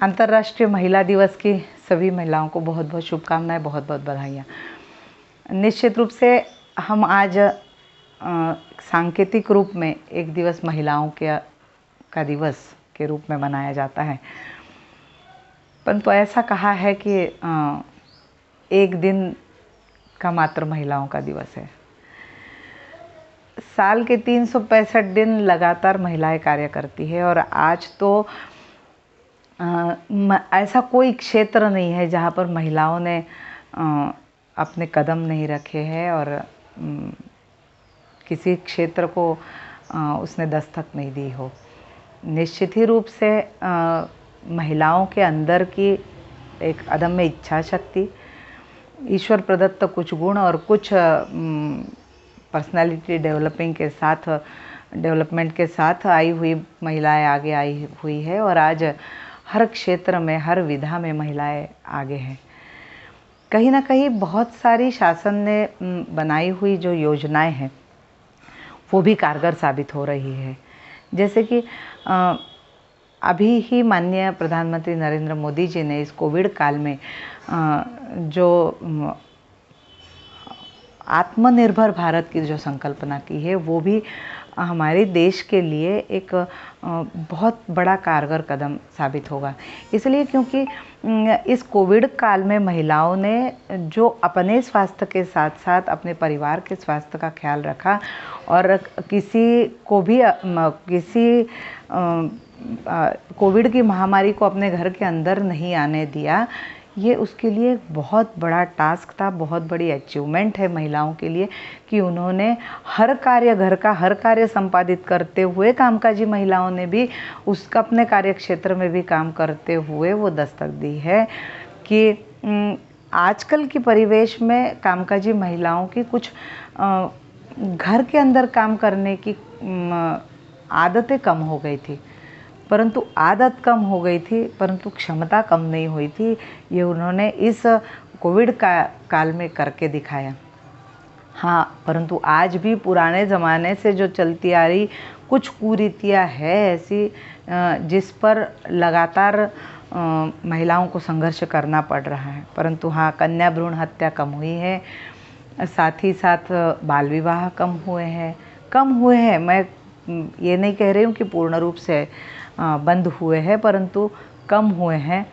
अंतर्राष्ट्रीय महिला दिवस की सभी महिलाओं को बहुत बहुत शुभकामनाएं, बहुत बहुत बधाइयाँ। निश्चित रूप से हम आज सांकेतिक रूप में एक दिवस महिलाओं का दिवस के रूप में मनाया जाता है, परंतु ऐसा कहा है कि एक दिन का मात्र महिलाओं का दिवस है। साल के 365 दिन लगातार महिलाएं कार्य करती है और आज तो ऐसा कोई क्षेत्र नहीं है जहाँ पर महिलाओं ने अपने कदम नहीं रखे हैं और किसी क्षेत्र को उसने दस्तक नहीं दी हो। निश्चित ही रूप से महिलाओं के अंदर की एक अदम्य इच्छा शक्ति, ईश्वर प्रदत्त कुछ गुण और कुछ पर्सनालिटी डेवलपमेंट के साथ आई हुई महिलाएं आगे आई हुई है और आज हर क्षेत्र में, हर विधा में महिलाएं आगे हैं। कहीं ना कहीं बहुत सारी शासन ने बनाई हुई जो योजनाएं हैं वो भी कारगर साबित हो रही है। जैसे कि अभी ही माननीय प्रधानमंत्री नरेंद्र मोदी जी ने इस कोविड काल में जो आत्मनिर्भर भारत की जो संकल्पना की है वो भी हमारे देश के लिए एक बहुत बड़ा कारगर कदम साबित होगा। इसलिए क्योंकि इस कोविड काल में महिलाओं ने जो अपने स्वास्थ्य के साथ साथ अपने परिवार के स्वास्थ्य का ख्याल रखा और किसी को भी कोविड की महामारी को अपने घर के अंदर नहीं आने दिया, ये उसके लिए बहुत बड़ा टास्क था, बहुत बड़ी अचीवमेंट है महिलाओं के लिए कि उन्होंने हर कार्य, घर का हर कार्य संपादित करते हुए, कामकाजी महिलाओं ने भी उसका अपने कार्य क्षेत्र में भी काम करते हुए वो दस्तक दी है कि आजकल की परिवेश में कामकाजी महिलाओं की कुछ घर के अंदर काम करने की आदतें कम हो गई थी, परंतु आदत कम हो गई थी परंतु क्षमता कम नहीं हुई थी। ये उन्होंने इस कोविड काल में करके दिखाया। हाँ, परंतु आज भी पुराने ज़माने से जो चलती आ रही कुछ कुरीतियाँ है ऐसी जिस पर लगातार महिलाओं को संघर्ष करना पड़ रहा है। परंतु हाँ, कन्या भ्रूण हत्या कम हुई है, साथ ही साथ बाल विवाह कम हुए हैं। मैं ये नहीं कह रही हूँ कि पूर्ण रूप से बंद हुए हैं, परंतु कम हुए हैं।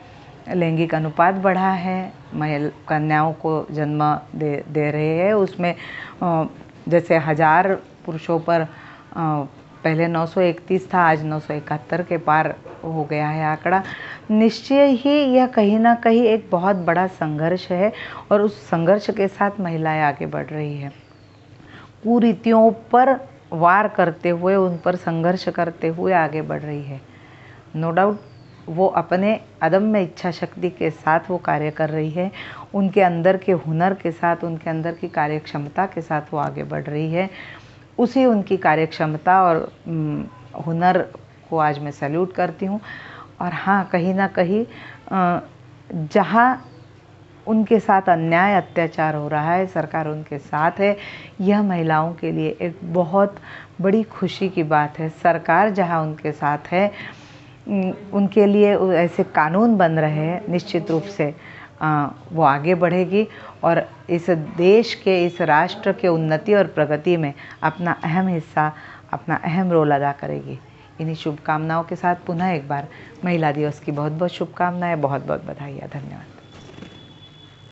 लैंगिक अनुपात बढ़ा है, कन्याओं को जन्म दे रहे हैं। उसमें जैसे 1000 पुरुषों पर पहले 931 था, आज 971 के पार हो गया है आंकड़ा। निश्चय ही यह कहीं ना कहीं एक बहुत बड़ा संघर्ष है और उस संघर्ष के साथ महिलाएं आगे बढ़ रही है, कुरीतियों पर वार करते हुए, उन पर संघर्ष करते हुए आगे बढ़ रही है। नो डाउट वो अपने अदम्य इच्छा शक्ति के साथ वो कार्य कर रही है, उनके अंदर के हुनर के साथ, उनके अंदर की कार्यक्षमता के साथ वो आगे बढ़ रही है। उसी उनकी कार्यक्षमता और हुनर को आज मैं सैल्यूट करती हूँ। और हाँ, कहीं ना कहीं जहाँ उनके साथ अन्याय अत्याचार हो रहा है, सरकार उनके साथ है, यह महिलाओं के लिए एक बहुत बड़ी खुशी की बात है। सरकार जहाँ उनके साथ है, उनके लिए ऐसे कानून बन रहे हैं, निश्चित रूप से वो आगे बढ़ेगी और इस देश के, इस राष्ट्र के उन्नति और प्रगति में अपना अहम हिस्सा, अपना अहम रोल अदा करेगी। इन्हीं शुभकामनाओं के साथ पुनः एक बार महिला दिवस की बहुत बहुत शुभकामनाएं, बहुत बहुत बधाइयाँ। धन्यवाद।